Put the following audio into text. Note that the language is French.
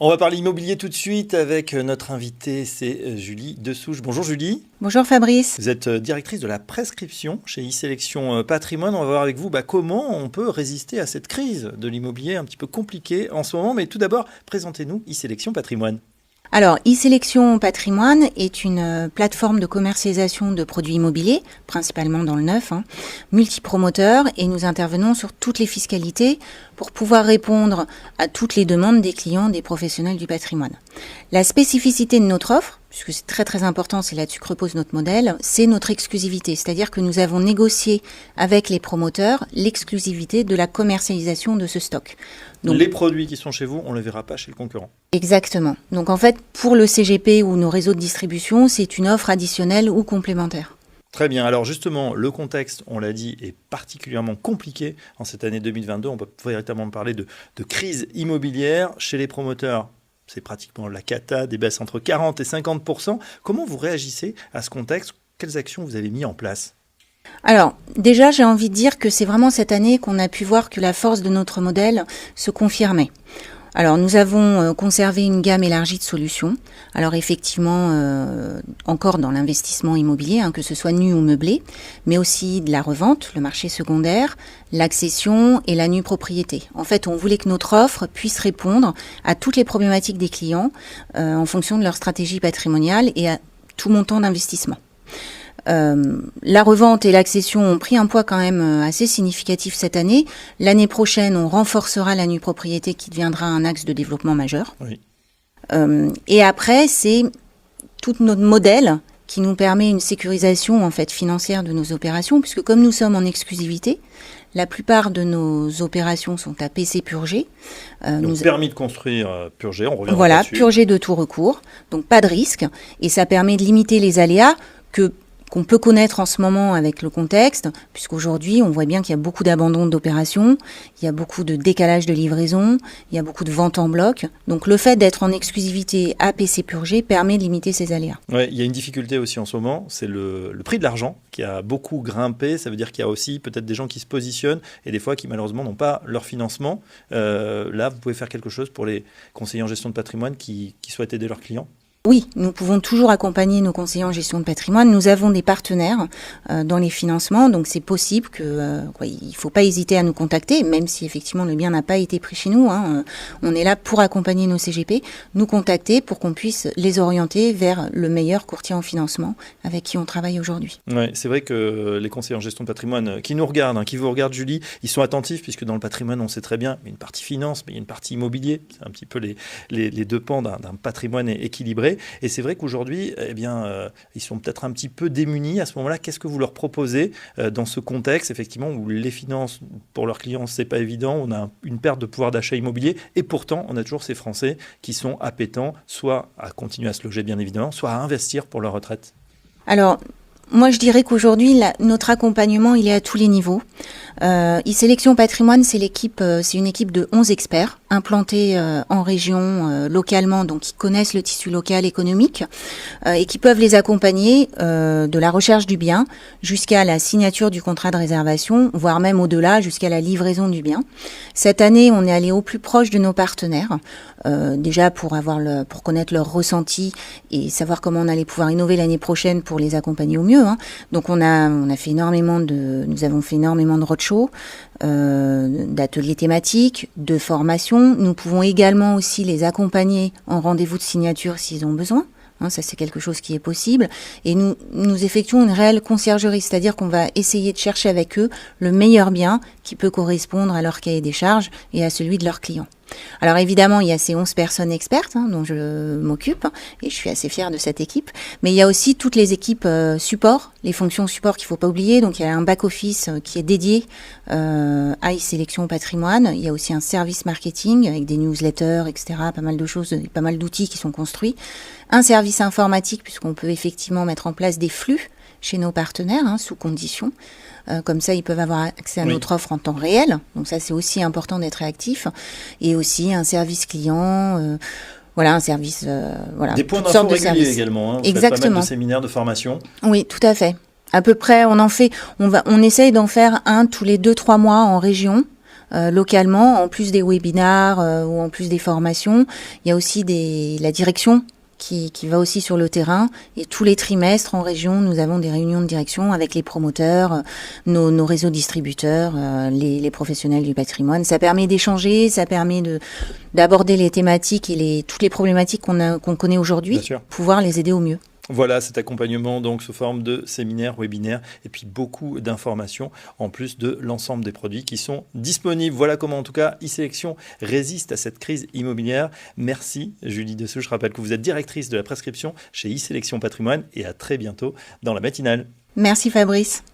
On va parler immobilier tout de suite avec notre invitée, c'est Julie Dessouche. Bonjour Julie. Bonjour Fabrice. Vous êtes directrice de la prescription chez e-Sélection Patrimoine. On va voir avec vous comment on peut résister à cette crise de l'immobilier un petit peu compliquée en ce moment. Mais tout d'abord, présentez-nous e-Sélection Patrimoine. Alors, e-Sélection Patrimoine est une plateforme de commercialisation de produits immobiliers, principalement dans le neuf, multipromoteur, et nous intervenons sur toutes les fiscalités pour pouvoir répondre à toutes les demandes des clients, des professionnels du patrimoine. La spécificité de notre offre, puisque c'est très très important, c'est là-dessus que repose notre modèle, c'est notre exclusivité, c'est-à-dire que nous avons négocié avec les promoteurs l'exclusivité de la commercialisation de ce stock. Donc, les produits qui sont chez vous, on ne les verra pas chez le concurrent. Exactement. Donc en fait, pour le CGP ou nos réseaux de distribution, c'est une offre additionnelle ou complémentaire. Très bien. Alors justement, le contexte, on l'a dit, est particulièrement compliqué en cette année 2022. On peut véritablement parler de crise immobilière chez les promoteurs. C'est pratiquement la cata, des baisses entre 40 et 50%. Comment vous réagissez à ce contexte? Quelles actions vous avez mis en place? Alors, déjà, j'ai envie de dire que c'est vraiment cette année qu'on a pu voir que la force de notre modèle se confirmait. Alors, nous avons conservé une gamme élargie de solutions. Alors, effectivement, encore dans l'investissement immobilier, que ce soit nu ou meublé, mais aussi de la revente, le marché secondaire, l'accession et la nue propriété. En fait, on voulait que notre offre puisse répondre à toutes les problématiques des clients en fonction de leur stratégie patrimoniale et à tout montant d'investissement. La revente et l'accession ont pris un poids quand même assez significatif cette année. L'année prochaine, on renforcera la nue propriété qui deviendra un axe de développement majeur. Oui. Et après, c'est tout notre modèle qui nous permet une sécurisation en fait financière de nos opérations, puisque comme nous sommes en exclusivité, la plupart de nos opérations sont à PC purgé. Donc permis de construire purgé, on revient voilà, là-dessus. Purgé de tout recours, donc pas de risque, et ça permet de limiter les aléas qu'on peut connaître en ce moment avec le contexte, puisqu'aujourd'hui, on voit bien qu'il y a beaucoup d'abandon d'opérations, il y a beaucoup de décalage de livraison, il y a beaucoup de ventes en bloc. Donc, le fait d'être en exclusivité APC purgé permet de limiter ces aléas. Ouais, il y a une difficulté aussi en ce moment, c'est le prix de l'argent qui a beaucoup grimpé. Ça veut dire qu'il y a aussi peut-être des gens qui se positionnent et des fois qui malheureusement n'ont pas leur financement. Là, vous pouvez faire quelque chose pour les conseillers en gestion de patrimoine qui souhaitent aider leurs clients? Oui, nous pouvons toujours accompagner nos conseillers en gestion de patrimoine. Nous avons des partenaires dans les financements, donc c'est possible que il ne faut pas hésiter à nous contacter, même si effectivement le bien n'a pas été pris chez nous. On est là pour accompagner nos CGP, nous contacter pour qu'on puisse les orienter vers le meilleur courtier en financement avec qui on travaille aujourd'hui. Ouais, c'est vrai que les conseillers en gestion de patrimoine qui nous regardent, qui vous regardent Julie, ils sont attentifs puisque dans le patrimoine on sait très bien, il y a une partie finance, mais il y a une partie immobilier. C'est un petit peu les deux pans d'un patrimoine équilibré. Et c'est vrai qu'aujourd'hui, ils sont peut-être un petit peu démunis. À ce moment-là, qu'est-ce que vous leur proposez dans ce contexte, effectivement, où les finances, pour leurs clients, c'est pas évident. On a une perte de pouvoir d'achat immobilier. Et pourtant, on a toujours ces Français qui sont appétents, soit à continuer à se loger, bien évidemment, soit à investir pour leur retraite. Alors, moi, je dirais qu'aujourd'hui, notre accompagnement, il est à tous les niveaux. e-Sélection Patrimoine, c'est une équipe de 11 experts implantés en région localement, donc qui connaissent le tissu local économique et qui peuvent les accompagner de la recherche du bien jusqu'à la signature du contrat de réservation, voire même au-delà, jusqu'à la livraison du bien. Cette année, on est allé au plus proche de nos partenaires, déjà pour connaître leur ressenti et savoir comment on allait pouvoir innover l'année prochaine pour les accompagner au mieux. Donc nous avons fait énormément de roadshows, d'ateliers thématiques, de formations. Nous pouvons également aussi les accompagner en rendez-vous de signature s'ils ont besoin. Ça, c'est quelque chose qui est possible. Et nous effectuons une réelle conciergerie, c'est-à-dire qu'on va essayer de chercher avec eux le meilleur bien qui peut correspondre à leur cahier des charges et à celui de leurs clients. Alors évidemment, il y a ces 11 personnes expertes dont je m'occupe et je suis assez fière de cette équipe. Mais il y a aussi toutes les équipes support, les fonctions support qu'il ne faut pas oublier. Donc il y a un back-office qui est dédié à e-Sélection Patrimoine. Il y a aussi un service marketing avec des newsletters, etc. Pas mal de choses, pas mal d'outils qui sont construits. Un service informatique puisqu'on peut effectivement mettre en place des flux chez nos partenaires sous conditions. Comme ça, ils peuvent avoir accès à notre offre en temps réel. Donc ça, c'est aussi important d'être réactif. Et aussi un service client, un service... Des points d'info réguliers également. Vous Exactement. faites pas mal de séminaires, de formation. Oui, tout à fait. À peu près, on essaye d'en faire un tous les 2-3 mois en région. localement, en plus des webinaires ou en plus des formations. Il y a aussi la direction qui va aussi sur le terrain. Et tous les trimestres en région, nous avons des réunions de direction avec les promoteurs, nos réseaux distributeurs, les professionnels du patrimoine. Ça permet d'échanger, ça permet d'aborder les thématiques et toutes les problématiques qu'on connaît aujourd'hui, pouvoir les aider au mieux. Voilà, cet accompagnement donc sous forme de séminaires, webinaires et puis beaucoup d'informations en plus de l'ensemble des produits qui sont disponibles. Voilà comment en tout cas e-sélection résiste à cette crise immobilière. Merci Julie Dessous. Je rappelle que vous êtes directrice de la prescription chez e-sélection Patrimoine et à très bientôt dans la matinale. Merci Fabrice.